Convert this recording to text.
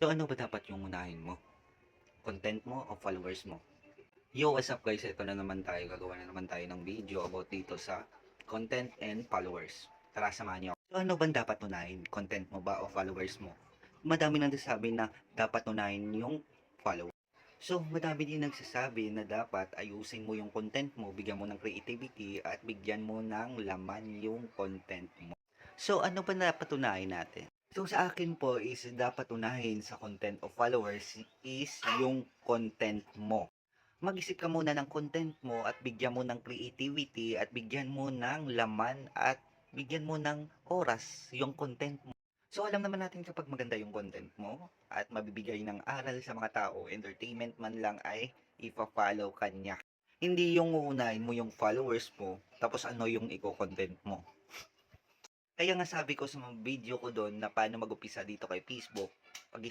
So ano ba dapat yung unahin mo? Content mo o followers mo? Yo, what's up guys? Ito na naman tayo. Gagawa na naman tayo ng video about dito sa content and followers. Tara, samahan niyo ako. So ano ba dapat unahin? Content mo ba o followers mo? Madami nang nagsasabi na dapat unahin yung followers. So, madami din nagsasabi na dapat ayusin mo yung content mo, bigyan mo ng creativity at bigyan mo ng laman yung content mo. So, ano ba dapat unahin natin? So, sa akin po is dapat unahin sa content o followers is yung content mo. Mag-isip ka muna ng content mo at bigyan mo ng creativity at bigyan mo ng laman at bigyan mo ng oras yung content mo. So, alam naman natin kapag maganda yung content mo at mabibigay ng aral sa mga tao, entertainment man lang ay ipa-follow ka niya. Hindi yung uunahin mo yung followers mo, tapos ano yung i-content mo. Kaya nga sabi ko sa mga video ko doon na paano mag-upisa dito kay Facebook, pag